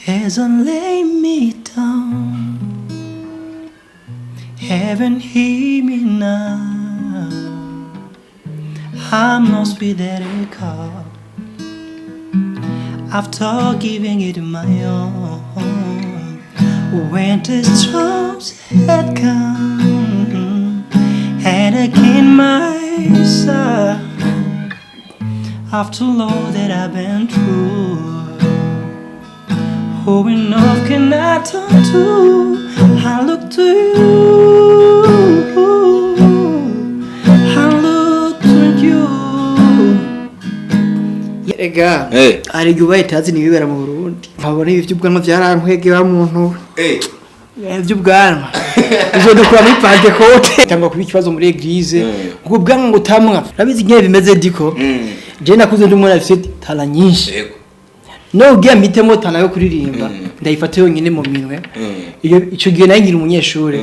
hasn't laid me down. Heaven hear me now. I'm lost without a call. After giving it my own, when the storms had come, and again my side. After all that I've been through, who enough can I turn to? I look to you, I look to you. Ega, ari gubaye tazi nibibera mu Burundi. Nkabona ibi by'ubwanwa byarantwegera muntu. By'ubwanwa. Izo dukora muri Pentecote cyangwa kuba ikibazo muri eglise. Ubwo bwanwa ngo tamwa. Rabizi ngiye bimeze diko. Je nakuze ndi umwana afite tala nyinshi. No ugiye mitemo tala yo kuririmba. Ndayifata yonyine mu minwe. Iyo ico gihe nayo ngira umunyeshuri.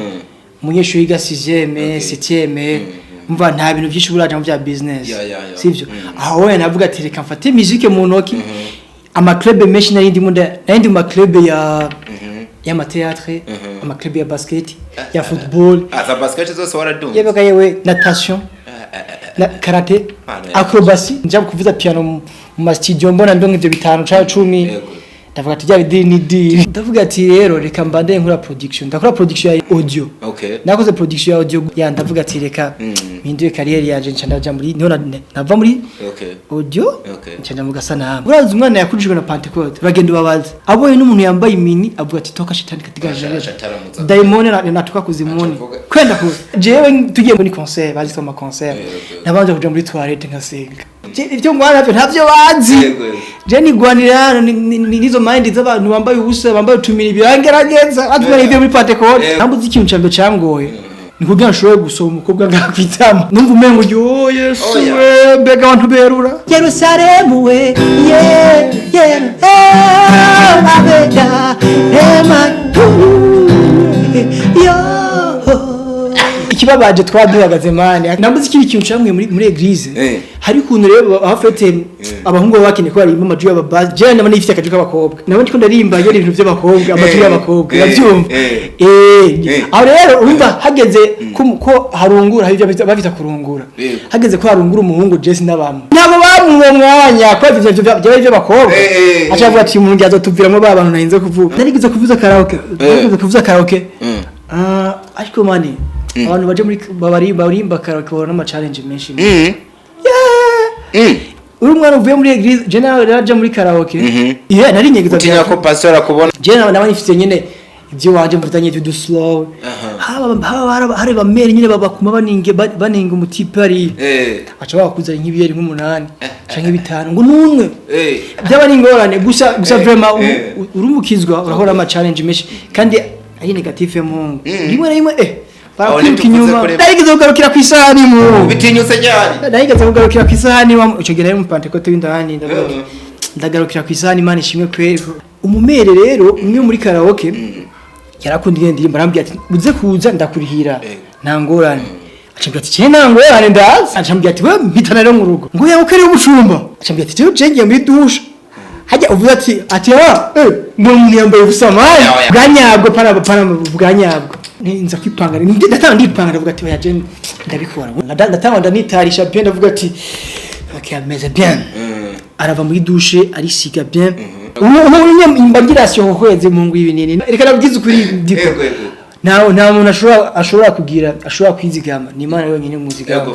Umunyeshuri ga 6e, 7e. Mva nta bintu byinshi buraje mu bya business. Sivyo. Aho we navuga ati reka mfate musique mu ntoki. Ama club menshi narindi mu club ya amateatre, ama club ya basket, ya football. Za basket zose waradumva. Yebeka yewe natation. Na karate, acrobacy, njya kuvuza piano mu studio mbona ndonke ivyo bitanu ca 10. Ndavuga ati bya bidiri ni diri. Ndavuga ati rero reka mbande nkora production. Ndakora production ya audio. Nakoze production ya audio ya ndavuga ati reka mpinduye career yanje nca ndaja muri nava muri audio nca ndamuga sana. Urazi umwana yakujijwe na Pentecote. Bagenda babaza. Aboye n'umuntu yambaye imini avuga ati toka shitani katigaje. Daimon natuka kuzimuni. Kwenda ku jewe tugiye muri concert, bazi soma concert. Nabanje kuja muri toilette nkasenga. Ivyo ngwana ntavyo bazi. Je ni gwanira nizo mind z'abantu bambaye ubusa bambaye utumira byangerageza atubara ivyo muri Pentecote. Nambuze ikintu cyambe cyangoye. Nikugira nshobora gusoma umukobwa ngakwitama. Numva umengo yo Yesu we mbega abantu berura. Yerusalemu we abeda ema yo. Ikibabaje twaduhagaze mane nambuze ikintu cyamwe muri eglise hari kuntu rero abafete abahungu bakine ko ari mu maju y'ababazi je nabone ifite akaje k'abakobwa nabone ndiko ndarimba yo ibintu by'abakobwa amaju y'abakobwa yabyumva aho rero urumva hageze ko harungura hari bafite kurungura hageze ko harungura umuhungu Jesse n'abamu nabo bamuwe mwanya ko ivyo by'abakobwa acavuga ati umuntu azotuviramo babantu nahinze kuvuga narigize kuvuza karaoke ariko mani abantu baje muri barimba karaoke bona ama challenge menshi uri umwana uvuye muri eglise je nawe raje muri karaoke nari nyegeza utinya ko pastor akubona je nawe nabanyifite nyene ibyo waje mvutanye du slow hari bamere nyine babakuma baninga umutipe ari aca bakuza nk'ibiyeri nk'umunani canke bitanu ngo numwe byaba ningorane gusa vraiment urumukizwa urahora ama challenge menshi kandi ari negative mu rimwe na rimwe barakwiruka inyuma nayigeze kugarukira ku isahani mu bitinyutse cyane nayigeze kugarukira ku isahani ico gihe mu Pentecote w'indahani ndagarukira ku isahani Imana ishimwe kweri umumere rero umwe muri karaoke yarakundiye ndirimba arambye ati uze kuza ndakurihira nta ngorane acambye ati cye nta ngorane ndazi acambye ati we mpitana rero mu rugo ngo yawe kare umushumba acambye ati cyo cengiye muri dushe hajya uvuze ati ngo umuntu yambaye ubusamari bwanyabwo pana bwanyabwo nza kwipanga ndatanga ndipanga ndavuga ati oya je ndabikora ndatanga ndanitarisha bien ndavuga ati OK ameze bien arava muri douche arisiga bien umuntu imbagirasyo hoheze mu ngwi binini reka nabwize ukuri diko nta muntu ashobora kwizigama ni Imana yonyine muzigama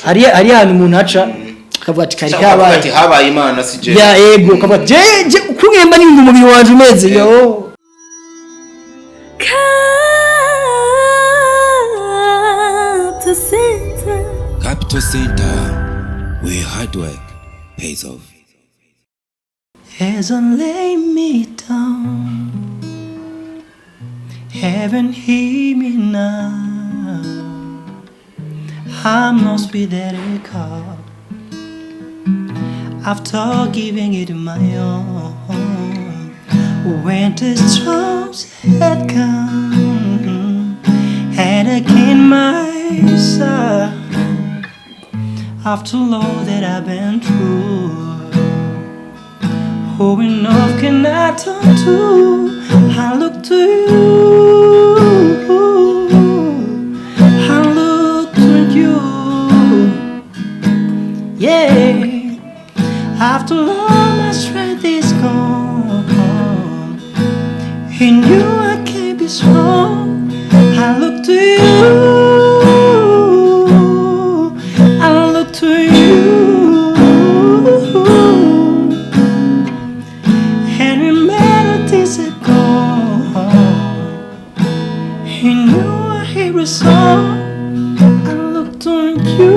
ari hano umuntu aca akavuga ati kari kabaye ati habaye Imana si je ya ego akavuga je kungemba ni umubiri wanje umeze yo Capital Center, where hard work pays off. Hasn't laid me down. Heaven hear me now. I'm lost without a call. After giving it my own, when the storms had come, and again my side. After all that I've been through, Who enough can I turn to? I look to you. I look to you. Yeah. After all my strength is gone, in you I can't be strong. I look to you. I look to you. Song, I looked on you.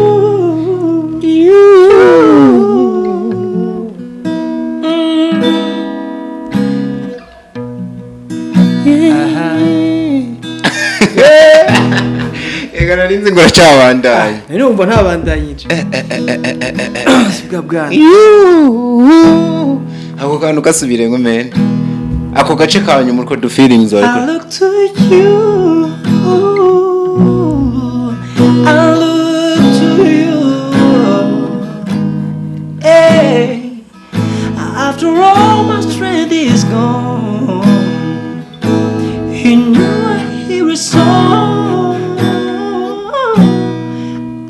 Ega narinzi ngo cyabandanye. None umva ntabandanyije. Sibwa bwana. Ako kantu kasubire ngo men. Ako gace kanyuma uriko du feelings I look to you. I look to you. Hey, after all my strength is gone, in you I hear a song. I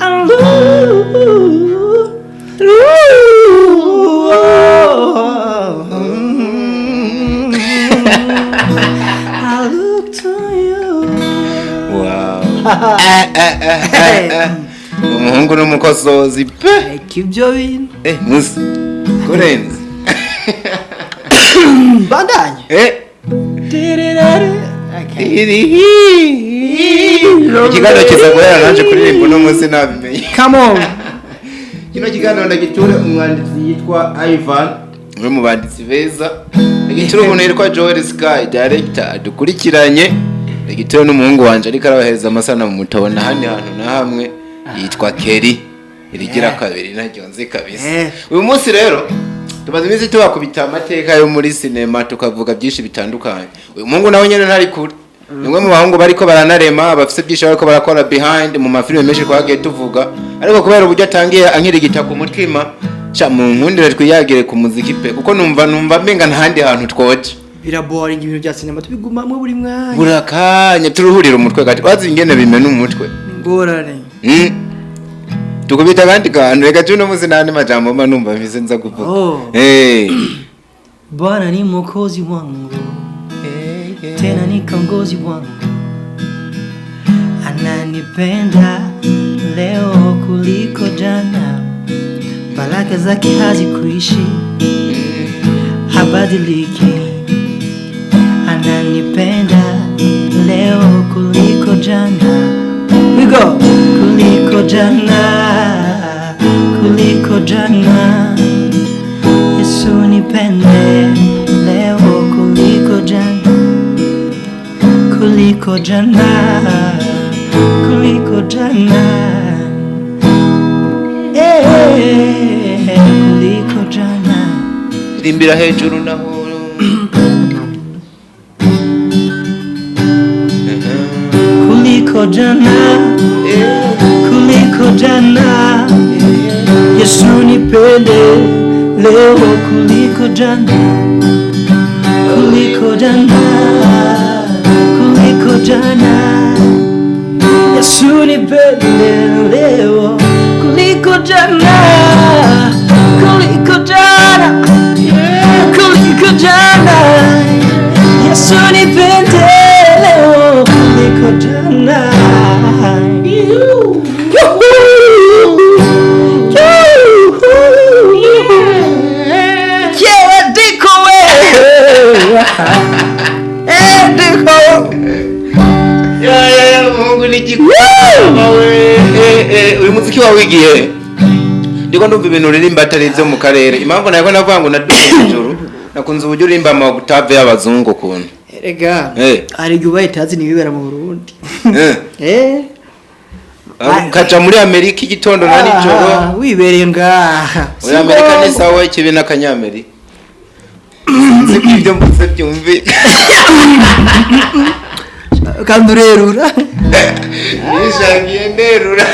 look to you. Wow. Umuhungu n'umukosozi pe Kibyo bintu muzi kurenza bandanye ikiganiro kiza guhera nanje kuririmba uno munsi nabimenye. Come on. Kino kiganiro ndagiture umwanditsi yitwa Ivan, umwe mu banditsi beza. Ndagiture umuntu yitwa Joel Sky, director dukurikiranye. Ndagiture n'umuhungu wanje ariko arabahereza amasana mu mutabona handi hantu na hamwe yitwa Keri irigira kabiri naryonze kabisa. Uyu munsi rero tumaze iminsi tubakubita amateka yo muri cinema tukavuga byinshi bitandukanye. Uyu muhungu nawe nyene ntari kure. Nimwe mu bahungu bariko baranarema bafite byinshi bariko barakora behind mu mafilime menshi kwagiye tuvuga, ariko kubera uburyo atangiye ankirigita ku mutima cha mu nkundire twiyagire ku muziki pe kuko numva mbenga ntahandi hantu twoje. Biraboring ibintu bya cinema tubigumamwe buri mwanya. Burakanya turuhurira umutwe gati wazi ingene bimena umutwe. Ngorane. Tukubita kandi kantu reka tuno muzi nani majambo manumva mvise nza kuvuga. Bwana ni mwokozi wangu. Tena ni kiongozi wangu. Ananipenda leo kuliko jana. Baraka zake hazikuishi. Habadiliki. Ananipenda leo kuliko jana. We go. Kuliko jana. Yesu nipende leo kuliko jana. Kuliko jana. Kuliko jana. Rimbira hejuru naho. Kuliko jana. Yesu nipende leo kuliko jana. Kuliko jana. Yesu nipende leo kuliko jana. Kuliko jana. Yesu nipende leo kuliko jana. Uyu muziki wawigiye ndiko ndumva ibintu ririmba atari byo mu karere. Impamvu nako navuga ngo naduye hejuru nakunze uburyo urimba ama octave y'abazungu kuntu. Erega ari guba itazi nibibera mu Burundi. Kaja muri Amerika igitondo na nijoro wibereye ngaha. Muri Amerika ni sawa ikibi n'akanyamerika. Sinzi kwibyo mvuze byumve. Kandurerura. Nishangiye nderura.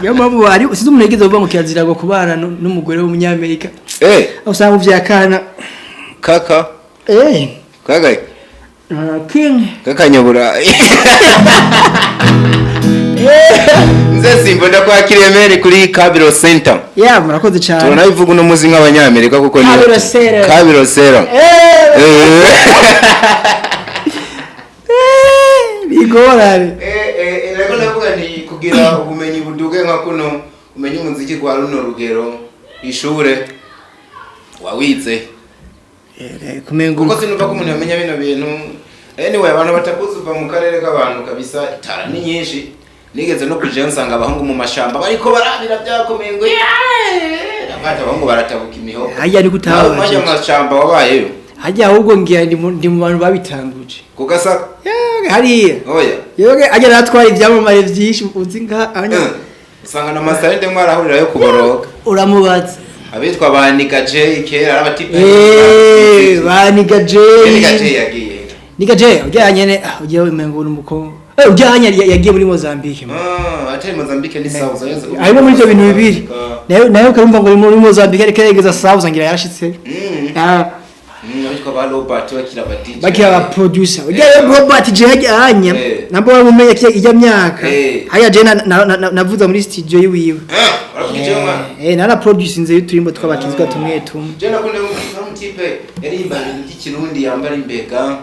Yamamu wari usize umunegeze uva mu kirazira ngo kubana n'umugore w'umunyamerika. Usanga uvyakana kaka kaka king kaka nyabura nze simbona kwa kiremere kuri Capital Center murakoze cyane tubona bivuga uno muzi nk'abanyamerika kuko ni Capital Center bigorane rego navuga ni kugira ubumenyi buduge nka kuno umenye umuziki kwa runo rugero ishure wawize kumengo kuko sinumva ko umuntu yamenya bino bintu anyway abantu batakuzuva mu karere k'abantu kabisa tara ni nyinshi nigeze no kuje nsanga abahungu mu mashamba bariko barabira byakomeye ngo abata abahungu baratabuka imiho hajya ari gutaha maje mu mashamba wabayeyo hajya ahubwo ngiye ndi mu bantu babitanguje kugasaka hariya oya yoge ajya natwara ibyamamare byinshi uzi nka abanya usanga na masarende mwarahurira yo kuboroka uramubaza abitwa banikaje kera abatipe banikaje yagiye nikaje ujyanye ugiye umengo umuko ujyanye yagiye muri Mozambique atari Mozambique ni South ariko muri ibyo bintu bibiri nayo karumva ngo muri Mozambique ariko yegeza South ngira yarashitse abitwa ba Robert bakirabadije bakira ba producer ugiye Robert je hajyanye nabo bamumenye ijya myaka haya je navuza muri studio yiwiwe nana producinze y'uturimbo tw'abakizwa tumwe tumwe je nakunda umutipe yarimba ikirundi yambara imbega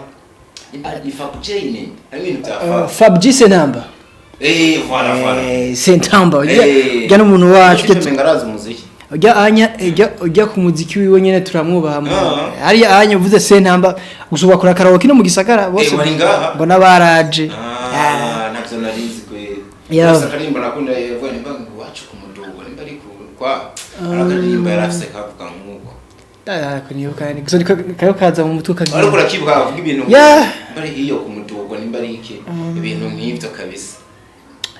ifakuchene Fabrice namba voilà sentamba ujya n'umuntu wacu ngaraza umuziki ujya ku muziki wiwe nyene turamwubaha ari anya uvuze sentamba gusuba kora karaoke no mu gisagara bose mbona baraje navyo narizi kwe sakarimba nakunda yevuga nimba ngo wacu ku mudugo nimba ari kwa arakarimba yarafise kavuga nkuko kuniyoka ni kayo kaza mu mutuka ariko urakibuka avuga ibintu bari hiyo ku mudugo nimba ari iki ibintu nk'ivyo kabisa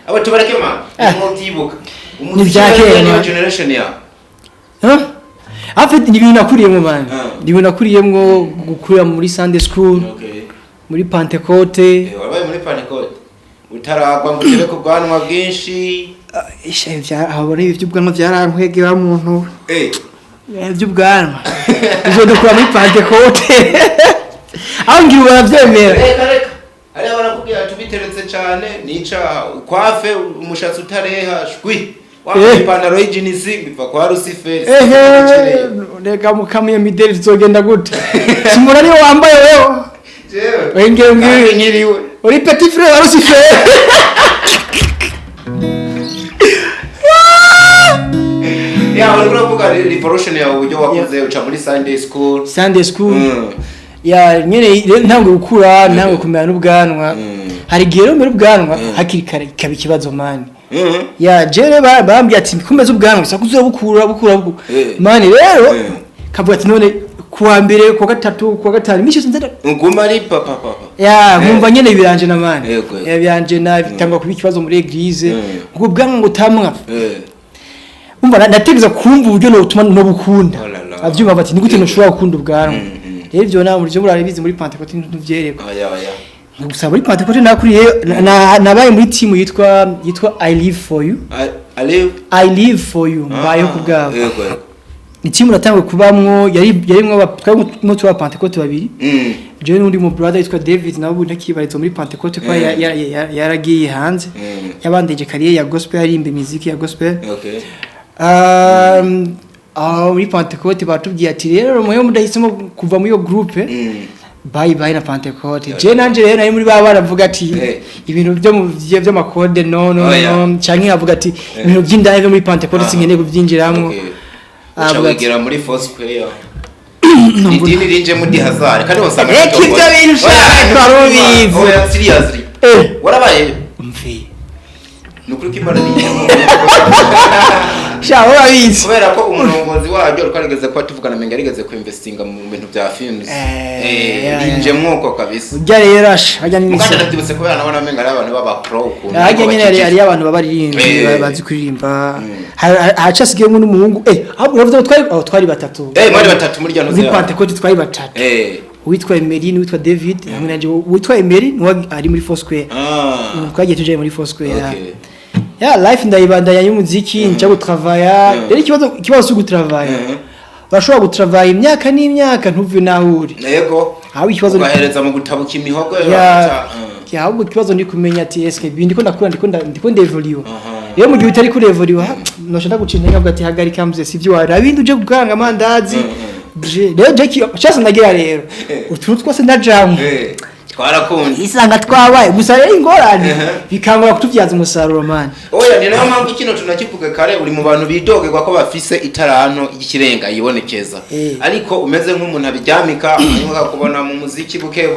abo tubareke ma mutibuka umubyakera ni generation ya afite ibintu nakuriyemo bana ibintu nakuriyemo gukurira muri Sunday school muri Pentecote wabaye muri Pentecote utaragwa ngo ugere ku bwanwa bwinshi abone iby'ubwanwa byarankwege wa muntu iby'ubwanwa izo dukura muri Pentecote aho ngira baravyemera reka ari barakubwira tubiteretse cyane nica kwafe umushatsi utareha shwi ipantaro y'ijinisi biva kwa Lucifer reka mukamuye mideli zogenda gute simura niyo wambaye wewe wengere ngiriwe uri petit frère wa Lucifer uri kuvuga revolution ya uburyo wakoze uca muri Sunday school nyene ntango gukura ntango kumera n'ubwanwa hari gihe muri ubwanwa hakiri kare kabi kibazo mani jere bambye ati kumeza ubwanwa bisa kuzobukura mani rero kavuga ati none kuwa mbere kuwa gatatu kuwa gatanu misho sinzada nguma ari papa nkumva nyene biranje na mani biranje na bitangwa kuba ikibazo muri eglise ngo ubwanwa ngo tamwa umva nategeza kumva uburyo no utuma no bukunda avyuma bati ni gute no shobora gukunda ubwanwa rero byo na muri burari bizi muri Pentecote ntuvyereko gusa muri Pentecote nakuriye nabaye muri team yitwa I live for you I live for you bayo kubwabo ni team natangwe kubamwo yarimwo twamwe tuba Pentecote babiri je n'undi mu brother yitwa David nabo ntakibarizo muri Pentecote kwa yaragiye hanze yabandeje kariye ya gospel yarimbe muziki ya gospel muri Pentecote batubwiye ati rero moyo mudahisemo kuva muri yo groupe bye na Pentecote je nanje rero nari muri ba baravuga ati ibintu byo makode no canke avuga ati ibintu by'indaya muri Pentecote singene kubyinjiramo avugira muri Foursquare idini rinje muri hazard kandi wasanga ibyo bintu shaka rubivu seriously warabaye mvi nukuri kimara ni shaho babizi kubera ko umurongozi wajyo rwarigeze ko tuvugana menga rigeze ko investinga mu bintu bya films rinje mwoko kabisa ujya rero ajya ni mukanda nabyibutse kubera nabona menga ari abantu baba pro ku ajya nyene ari abantu babaririmba bazi kuririmba hacasigiye n'umuhungu uravuze twari batatu mwari batatu muri jyano muri Pentecote twari batatu witwa Emery witwa David hamwe nanje witwa Emery ari muri Foursquare twagiye tuje muri Foursquare life ndayibanda ya y'umuziki nca gutravaya rero ikibazo cyo gutravaya bashobora gutravaya imyaka n'imyaka ntuve nahuri yego aho ikibazo ugahereza mu gutabuka imihogo ya ahubwo ikibazo ni kumenya ati eske ndiko ndakura ndiko ndevoliwa rero mu gihe utari kurevoliwa noshaka gucinga nkavuga ati hagarika mze sivyo warabindi uje kuganga amandazi rero je cyase ndagira rero utuntu twose ndajamwe twarakunze isanga twabaye gusa rero ingorane bikangura kutuvyaza umusaruro man oya ni nayo mpamvu kino tunakivuga kare uri mu bantu bidogerwa ko bafise itaranto y'ikirenga yibonekeza ariko umeze nk'umuntu abiryamika anyuka kubona mu muziki buke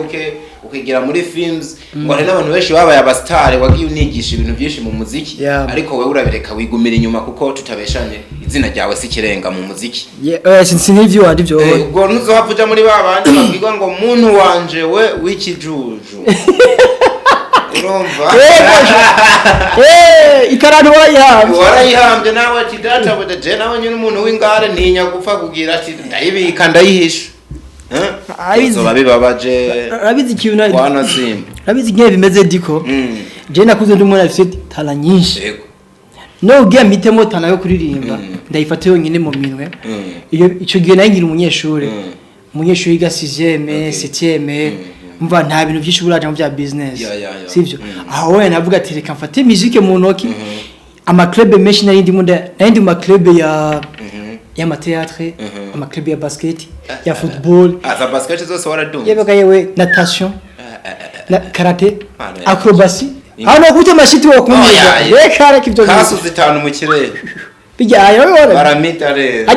ukigira muri films ngo hari n'abantu benshi babaye abastare wagiye unigisha ibintu byinshi mu muziki ariko wewe urabireka wigumira inyuma kuko tutabeshanye izina ryawe si kirenga mu muziki sinzi n'ivyo wandi byo ubwo nuzohavuja muri babandi babwirwa ngo muntu wanje we w'ikijuju urumva ikarano warayihambye nawe ati data but je nawe nyine umuntu w'ingare ntinya gupfa kugira ati ndayibika ndayihisha zoba bibabaje abizi ikintu wana simba abizi ngiye bimeze diko je nakuze ndi umuntu afite tala nyinshi no ugiye mitemo tala yo kuririmba ndayifata yonyine mu minwe iyo ico gihe nayo ngira umunyeshuri yiga 6e 7e mva nta bintu byinshi buraje mu bya business sivyo aho we navuga ati reka mfate musique mu ntoki ama club menshi nari ndi mu club ya théâtre ama club ya basket ya football za basket zose waradumva yebeka yewe natation na karate acrobacy hano gute mashiti wo kumenya reka reka ibyo kasu zitanu mu kirere bijyaye wabona baramita rero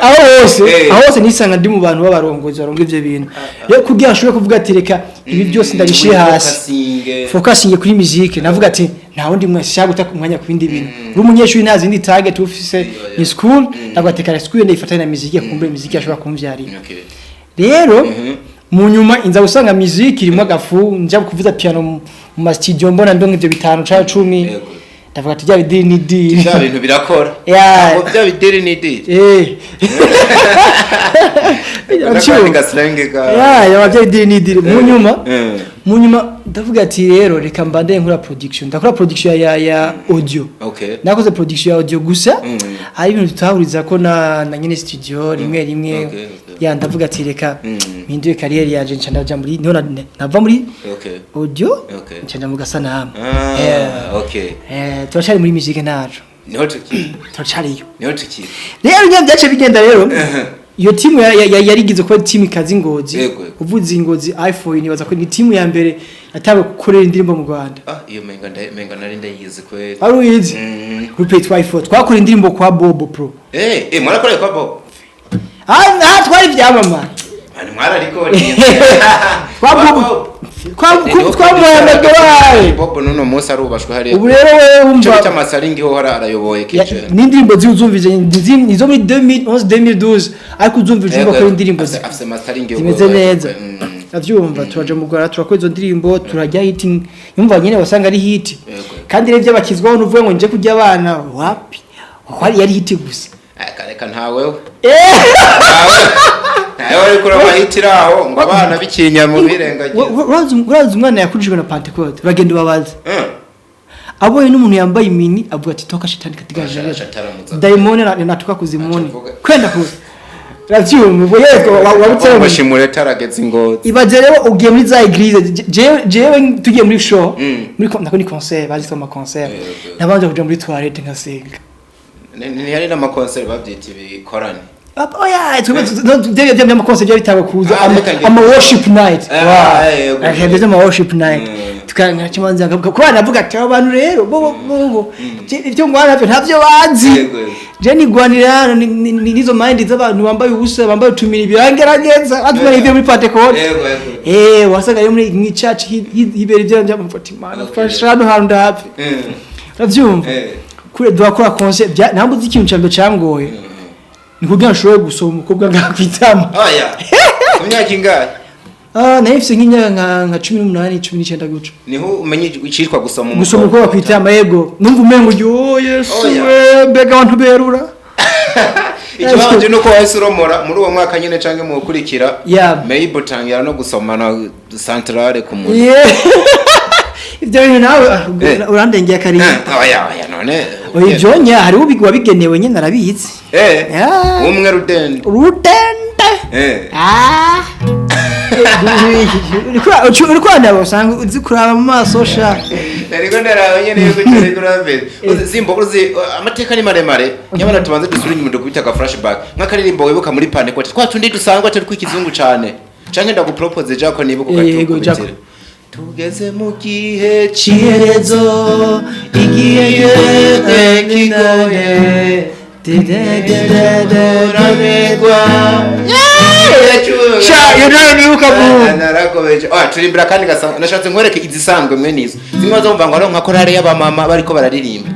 aho hose nisanga ndi mu bantu b'abarongozi barongo ivyo bintu rero kugira ashobora kuvuga ati reka ibi byose ndabishiye hasi focusing kuri musique navuga ati nta wundi mwashaka gutaka umwanya ku bindi bintu uri umunyeshuri nazi ndi target ufise in school ndabatekara school ndayifatanya na musique kumbe musique ashobora kumvyarira rero mu nyuma inza gusanga musique irimo agafu nja kuvuza piano mu studio mbona ndonke ivyo bitanu ca 10 ndavuga ati bya bidiri ni diri bya bintu birakora ngo bya bidiri ni diri ya bya bidiri ni diri mu nyuma ndavuga ati rero reka mbande nkora production ndakora production ya audio nakoze production ya audio gusa ari ibintu tutahuriza ko na nyine studio rimwe ya ndavuga ati reka mpinduye career yanje nca ndaja muri nava muri audio nca ndamuga sana turashari muri musique nacu niho tukiri rero nyine byace bigenda rero iyo timu yarigize ko timu kazi ngozi uvuze ingozi iPhone nibaza ko ni timu ya mbere yatawe gukorera indirimbo mu Rwanda iyo menga nari ndayizi kweli ari uyizi groupe yitwa iPhone twakora indirimbo kwa Bobo Pro mwarakoreye kwa Bobo twari byamama mwara recording kwa Bobo kwa mwana Bobo nuno musa arubashwe hari ubu rero wewe umva cy'amasaringi ho arayoboye kice n'indirimbo zuzumvije izo muri 2011 2012 ariko uzumvije ko indirimbo afise masaringi zimeze neza avyumva turaje mu Rwanda turakora izo ndirimbo turajya hitting yumva nyine wasanga ari hit kandi rero by'abakizwaho nuvuye ngo nje kujya abana wapi kwari yari hit gusa akareka ntawewe nawe ariko urabahitiraho ngo abana bikinya mu birengagiye urazi umwana yakujijwe na Pentecote uragenda ubabaza aboye n'umuntu yambaye imini avuga ati toka shitani katika jana daimoni natuka kuzimuni kwenda ku ravyumva yego wabutse bashimure tarageze ingozi ibaje rero ugiye muri za église jewe tugiye muri show muri ndako ni concert bazitwa ma concert nabanje kuja muri toilette ngasenga ni hari na ma concert babyita ibikorane oya tubye byama concert byo bitabo kuza ama worship night ahebeze ama worship night tukanga kimanza kuba navuga ati abantu rero bo ibyo ngwana ntavyo bazi je ni gwanira nizo mind z'abantu bambaye ubusa bambaye utumiri byangerageza atuma ibyo muri Pentecote wasaga yo muri church hibere byo byamufata Imana fashano hando happy uravyumva kure dukora concert nambuze ikintu cyambe cyangoye nikugira nshobora gusoma umukobwa ngakwitama imyaka ingahe nahifise nk'inyanga nka 18 19 guca niho umenye icitwa gusoma umukobwa kwitama yego numva umengo yo Yesu mbega abantu berura ikibanje nuko wahise uromora muri uwo mwaka nyine canke mu gukurikira maybe utangira no gusomana centrale ku muntu ibyo bintu nawe urandengeye kariye oya none Oyijonya hari wabigenewe nyine arabizi. Umwe rudende. Uriko ndabo sanga uzi kuraba mu maso sha. Nariko ndarawe nyene yuko cyane kurave. Uzimbo uzi amateka ni maremare. Nyabana tubanze dusura inyuma ndakubita ka flashback. Nk'akaririmbo wibuka muri pande ko twatundi dusangwa turi kwikizungu cyane. Canke ndagupropose jako nibuka ukatuko. Tugeze mu gihe ciherezo igihe kigoye raregwa nibuka narakobeje turimbira kandi gasanga nashatse nkwereke izisanzwe mwe nizo zimwe zumva ngo nka korale y'abamama bariko bararirimba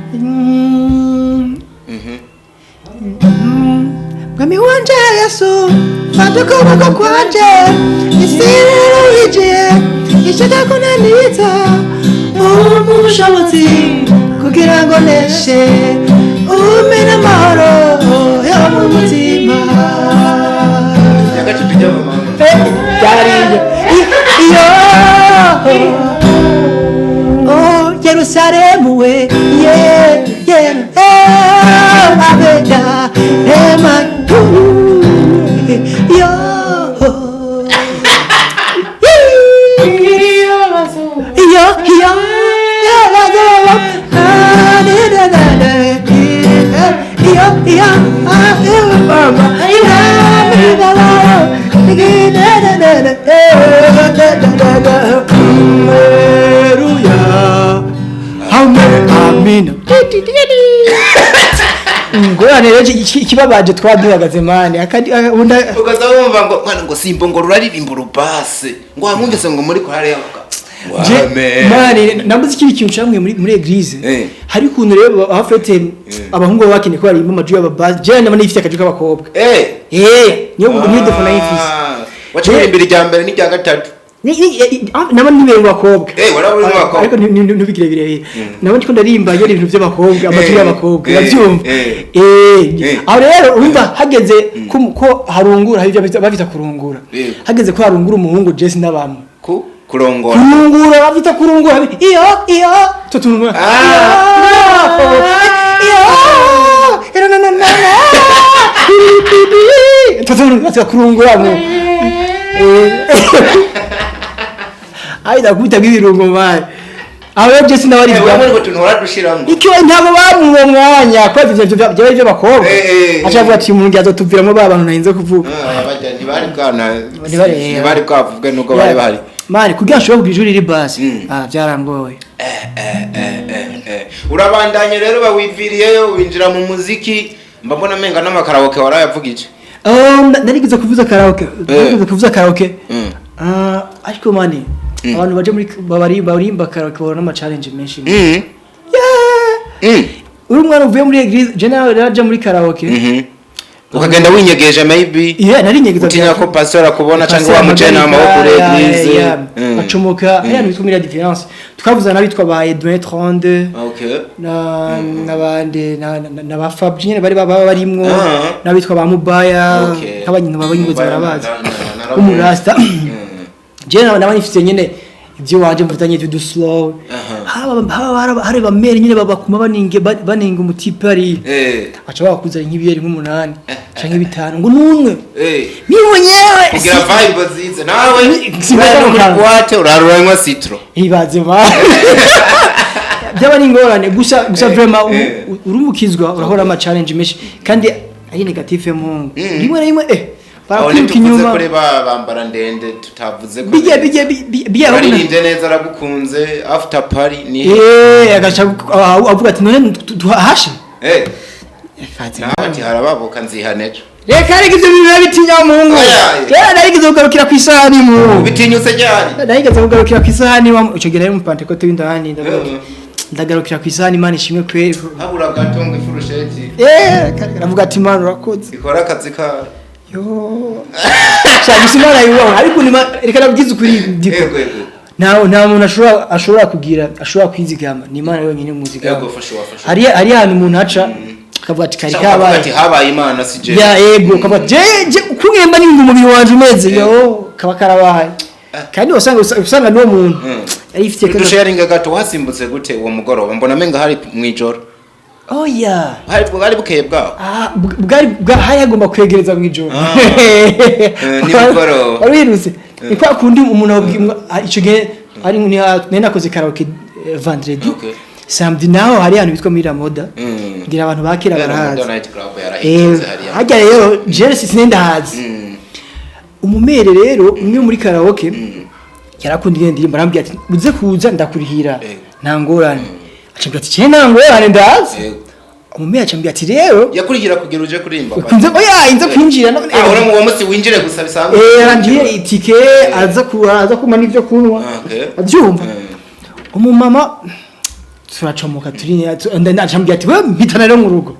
Mwami wanje Yesu fatukuboko kwanje isirero wijiye ishaka kunaniza umushabotsi kugira ngo neshe umena amahoro yo mu mutima yagacu tujya mu mama Yerusalemu we abeda ematu yo Amen. Ngorane rero ikibabaje twaduhagaze mane akandi ugaza wumva ngo mwana ngo simbo ngo ruraririmba urubase ngo amwumvise ngo muri korale yavuga mane namuzi ikintu cyamwe muri eglise hari kuntu rero abafete abahungu bakine ko ari mu maju y'ababase je nabone ifite akaje k'abakobwa niyo muri defona y'ifisi wacyo imbere rya mbere ni rya gatatu nabone nibe bakobwa waraburi bakobwa ariko ntubigire bireye nabone ko ndarimba yo ibintu by'abakobwa amaju y'abakobwa yavyumva aho rero urumva hageze ko harungura hari bavita kurungura hageze ko harungura umuhungu Jesse n'abamu kurungura bavita kurungura iyo tutunura tutunura kurungura mu aida kubita bw'ibirungo mari aho Jesse n'abari ngo tunora dushiramo icyo ntabo bamuwe mwanya kwa byo bakobwa achavuga ati umuntu yazotuviramo babantu nahinze kuvuga ntibari kwavuga nuko bari bahari mari kugira nshobora kugira ijuri ribasi byarangoye urabandanye rero bawiviriyeyo winjira mu muziki mbona menga n'amakaraoke warayavugije narigeze kuvuza karaoke ariko mani abantu baje muri barimba karaoke bahura n'ama challenge menshi uri umwana uvuye muri eglise general raja muri karaoke ukagenda winyegeje maybe narinyegeza utinya ko pastor akubona cyangwa wa mujena amaboko kuri eglise acumuka bitwa la différence tukavuza nabitwa ba Edouard 32 n'abandi n'aba Fabien bari barimwo nabitwa ba Mubaya nk'abanyintu babanyingoza barabaza umurasta je nabandi fite nyene ibyo waje mvutanye tu slow hari bamere nyine babakuma baninga umutipe ari acha bakuza nk'ibiyeri nk'umunani canke bitanu ngo numwe niwe nyewe kugira vibe zize nawe muri boîte uraruranywa citro ibaze ba byaba ningorane gusa vraiment urumukizwa urahora ama challenge meshi kandi ari negative mu rimwe barakwiruka inyuma kuri bambara ndende tutavuze ko biye barinde neza aragukunze after party ni agacha avuga ati none tuhashe ati harababuka nzihanejo reka reka ibyo bintu bitinya muhungu narigeze kugarukira ku isahani mu bitinyutse cyane narigeze kugarukira ku isahani icyo gihe mu pantekote w'indahani ndagarukira ku isahani Imana ishimwe kwe habura gatongo ifurusheti aravuga ati Imana urakoze ikora akazi ka Shagisimana yuwa ariko reka nabigize kuri ndiko nta muntu ashobora kwizigama ni Imana yonyine muzigama hari hano umuntu aca akavuga ati kari habaye Imana sije akavuga je ukugenda n'ingu mubiri wanje umeze kaba karabaye kandi usanga no muntu yarifite ko sharing gato wasimbutse gute uwo mugoroba mbona menga hari mwijoro oya bwari bukeye bwaho bwari hari hagomba kwegereza mu ijoro nimugoroba warwirutse niko akundi umuntu icyo gihe ari nakoze karaoke vendredi samedi naho hari hano bitwa muri la moda ngira abantu bakira barahazi hajya rero Jersey sinenda hazi umumere rero umwe muri karaoke yarakundiye ndirimbo arambye ati uze kuza ndakurihira nta ngorane acambye ati cyane nta ngorane ndazi umumere acambye ati rero yakurihira kugira uje kurimba kunze oya inza kwinjira none ura mu munsi winjire gusa bisanzwe yarangiye itike aza kuma n'ivyo kunwa abyumva umumama turacomoka turi ndacambye ati we mpitana rero mu rugo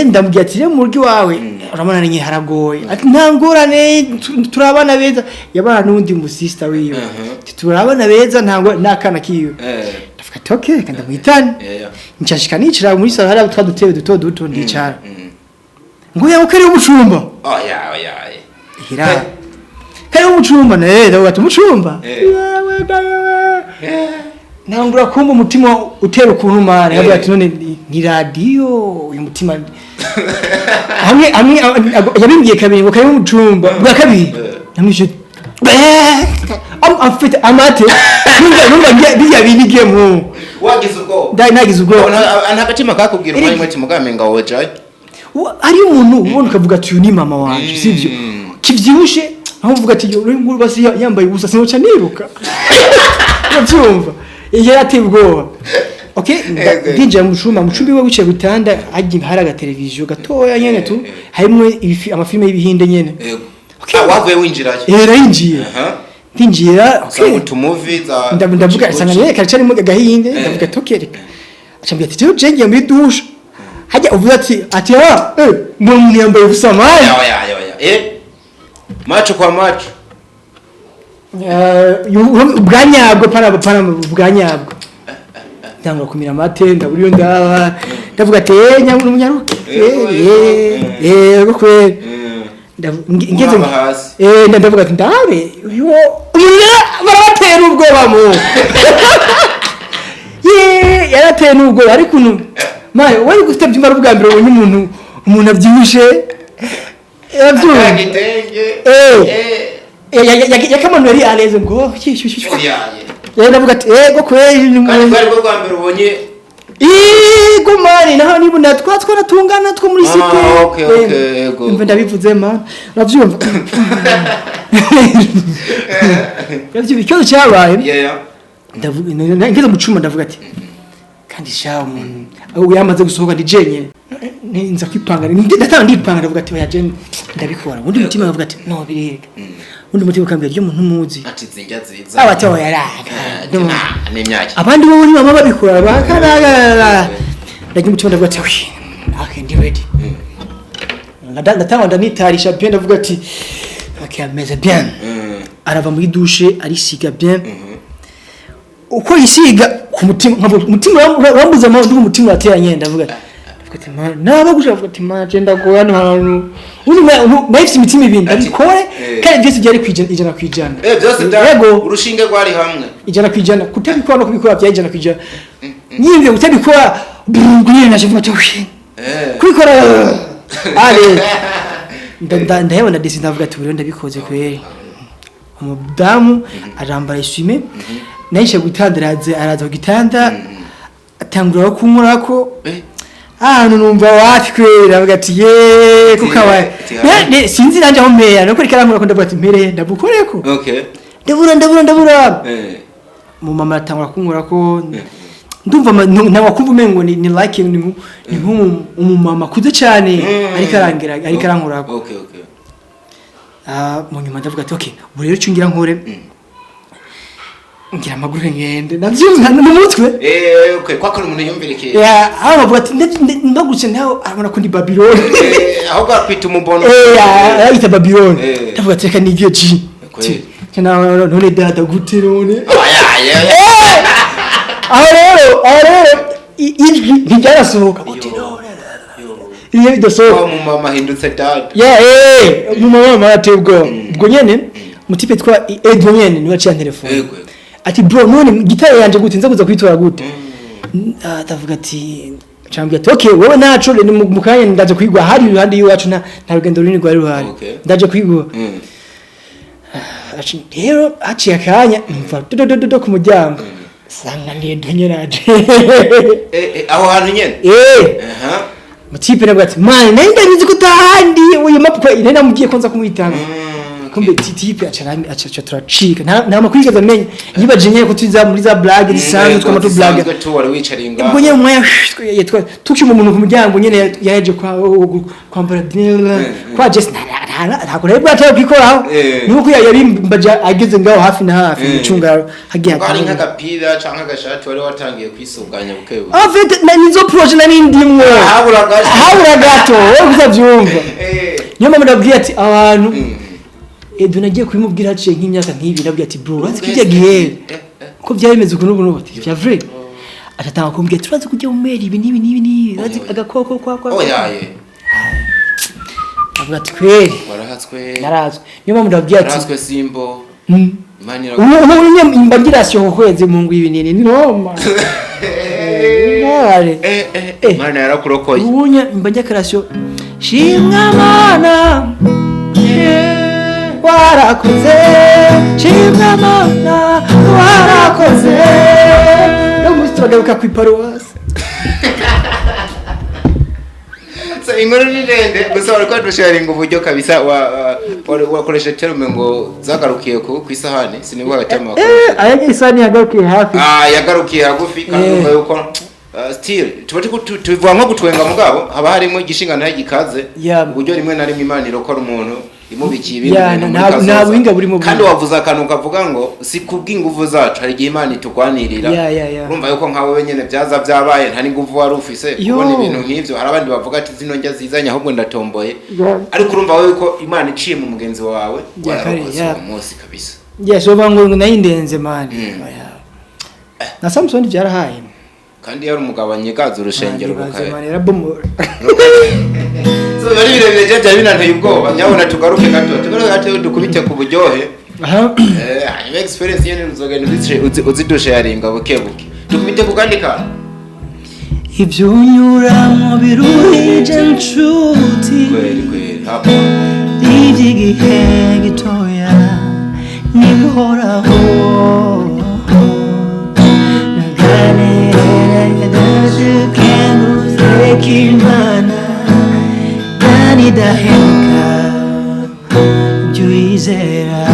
ndamubwiye ati rero mu rugo iwawe urabona ni haragoye ati nta ngorane turabana beza yabana n'undi mu sister wiwe turabana beza ntango nakana kiyo ndavuga ati okay kandi mwitane ncyashika nicira muri sala hari twadutebe duto ndicara ngo yawe kare umucumba oya hira kare umucumba ndavuga ati umucumba nangura kumva umutima utera ukuntu mara yavuga ati none ni radio uyu mutima hamwe yabimbye kabiri ngo kari mu cyumba bwa kabiri namwishe afite amate numva bijya binige mu wagize ubwo nagize ubwo ntagatima kakubwira umwanya mwati mugamenga wojaye ari umuntu ubona ukavuga ati uyu ni mama wanje sivyo kivyibushe aho uvuga ati nguru basi yambaye ubusa sinoca niruka urabyumva yarateye ubwoba okay ndinjira mu cumbi we wicaye gutanda hari aga televiziyo gatoya nyene tu harimwe amafilme y'ibihinde nyene wavuye winjira yinjiye ndinjira to movies ndavuga sanga nyene karacari mu gahinde ndavuga tokereka acambye ati cyo jenge muri douche hajya uvuga ati umuntu yambaye ubusa mayi macho kwa macho ubwanyabwo pana ubwanyabwo ndangura kumira amate ndaburiyo ndaba ndavuga ati nyamuru munyaruke kweli ngeze ndavuga ati ndabe uyu baratera ubwoba mu yarateye n'ubwoba ariko maye wari gufite byimara ubwa mbere ubonye umuntu abyibushe yabyumva yakamano yari aleze ngo ndavuga ati ego kweli kandi bari bwo bwa mbere ubonye ego mani naho niba natwatwa tungana two muri site ego mve ndabivuze man urabyumva yavuze ikibazo cyabaye ndavuga ngeze mu cuma ndavuga ati kandi shawo umuntu yamaze gusohoka ndi jenye nza kwipanga ndatanga ndipanga ndavuga ati oya jen ndabikora undi mutima ndavuga ati no birega undi mutima kambira ryo muntu muzi ati zinjya ziza abato yaraka n'imyaki abandi bo muri mama babikora bakaraga ndagira mutima ndavuga ati okay ndi ready ndatanga ndanitarisha bien ndavuga ati okay ameze bien arava muri douche arisiga bien uko yisiga ku mutima wambuza ndi umutima ateyanye ndavuga ati naba gushaka ati magenda go hano hano undi naifite imitima ibindi abikore kandi byose byari kwijana kwijana byose yego urushinge rwari hamwe ijana kwijana kutabikora no kubikora byajana kwijana nyimbe kutabikora ngwire nashivuga ati kubikora ale ndahebona desi ndavuga ati buri ndabikoze kweri umudamu arambara isume naishe gutandiraze araza gitanda atangura kumurako numva wakwera avuga ati kukawaye sinzi nanje aho mpeya nuko rikarankura ko ndavuga ati mpere ndabukoreko okay ndabura mu mama atangura kumurako ndumva nawe kumva umengo ni like ni umumama kuze cyane ariko arankurako okay mu nyuma ndavuga ati okay buri rero cyungira nkore ngira amaguru ngende navyumva mu mutwe okay kwakora umuntu yumvirekeye aho bavuga ati ndagutse naho abona ko ndi Babylon aho gakwita umubono ayita Babylon ndavuga ati reka nivyo ji cyana none dada gute none aho rero ijwi ntiryarasohoka gute none iyo bidasohoka mu mama hindutse dad mu mama atebwo ubwo nyene mutipe twa Edwo nyene niwe aciye telefone ati bro none gitare yanje gute nza kuza kwitora gute atavuga ati cambye ati okay wewe naco ni mukanye ndaje kwigwa hari iruhande yiwacu nta rugendo runini rwari ruhari ndaje kwigwa rero aciye akanya mva dodododo ku muryango sanga niye dunyeraje aho hantu nyene mutipe nabwo ati man nenda nizi kutahandi uyu mapapa nenda mugiye konza kumwitanga kumbe titipe acha turacika nta makwigeza amenya yibaje nyene ko tuza muri za blague risanzwe twama tu blague to wari wicaringa ubwo nyene umwe yitwa tukima umuntu ku muryango nyene yaje kwambara kwa Jess ntabwo rero bwateye kwikoraho nuko yarimbaje ageze ngaho hafi na hafi icunga hagiye hari nk'agapira canke agashati wari watangiye kwisuganya bukebu afite na nizo projet na nindimwe habura gato wowe uzavyumva niyo mama ndabwiye ati abantu Edu nagiye kubimubwira haciye nk'imyaka nk'ibi nabwiye ati bro urazi kijya gihe ko byari bimeze ukuntu ubu n'ubu bya vrai atatanga kumbwira turazi kujya mu mail ibi nibi urazi agakoko kwa oyaye avuga ati kweri warahatswe narazwe niyo mpamvu ndabwiye ati narazwe simbo manira ubu imbagira syo kwezi mu ngwi ibinini ni Roma mana yarakurokoye ubunya imbagira karasyo shimwa mana warakoze shimwa mana warakoze no musitagaruka ku iparuwasi so inkuru ni ndende gusa wariko dusharinga uburyo kabisa wakoresha terme ngo zagarukiye ku isahani sinibwo agatema aya isahani yagarukiye hafi yagarukiye hagufi kandi yuko still tuvuga nko gutwenga mugabo haba harimo igishingano y'igikaze uburyo rimwe na rimwe Imana irokora umuntu imubikiye ibintu nta buhinga burimo kandi wavuza akantu kavuga ngo si kubw'inguvu zacu hari igihe Imana itugwanirira urumva yuko nkawe wenyene byaza byabaye nta n'inguvu wari ufise kubona ibintu nk'ivyo hari abandi bavuga ati zino njya zizanye ahubwo ndatomboye ariko urumva wewe ko Imana iciye mu mugenzi wawe warakoze umunsi kabisa ngo nayindenze mani na Samson byarahaye kandi yari umugabo anyegaza urushengero rukaye so bari birebeye byari binanteye ubwoba nyabona tugaruke gato dukubite ku buryohe hanyuma experience yene nzogenda uzidusharinga bukebuke dukubite ku kandi ka ibyo unyuramo biruhije nshuti kweli hapo igihe gitoya nihoraho Imana Dani dahenka Juizera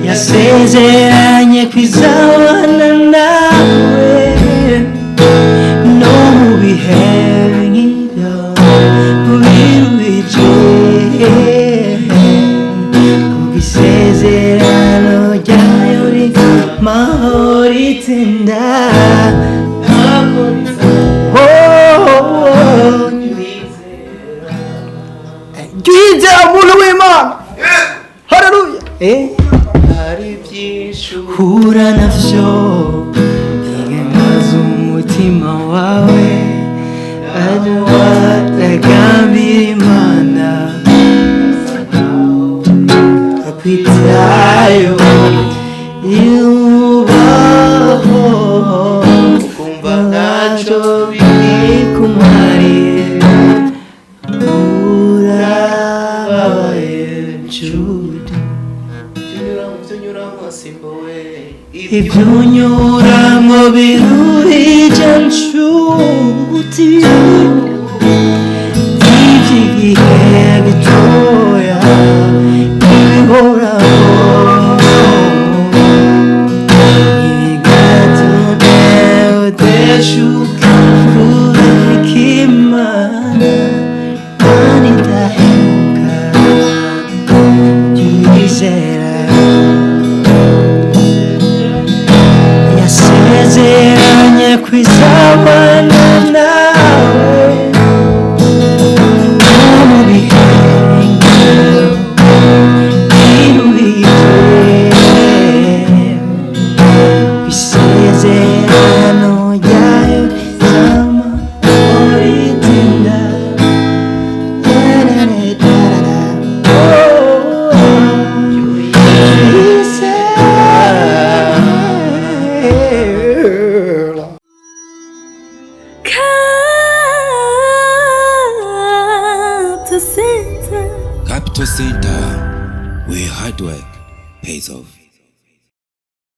Yasezeranye kwizabana nawe No mubihe nk'ibyo Mubiruhije Kubisezerano ryayo mahoro itinda Juize umuntu w'Imana haleluya hari byinshi hura navyo igengaza umutima wawe adagambira Imana kapitayo yubaho kumva ntacyo bikumariye ibyo unyuramo biruhije nshuti iby'igihe gitoya ibihoraho ibigatuma udashuka kureka Imana Imana idahemuka tuyizera yasezeranye kwizabana nawe no mu bihe biruhije isezerano ryayo rizamahoro itinda where hard work pays off.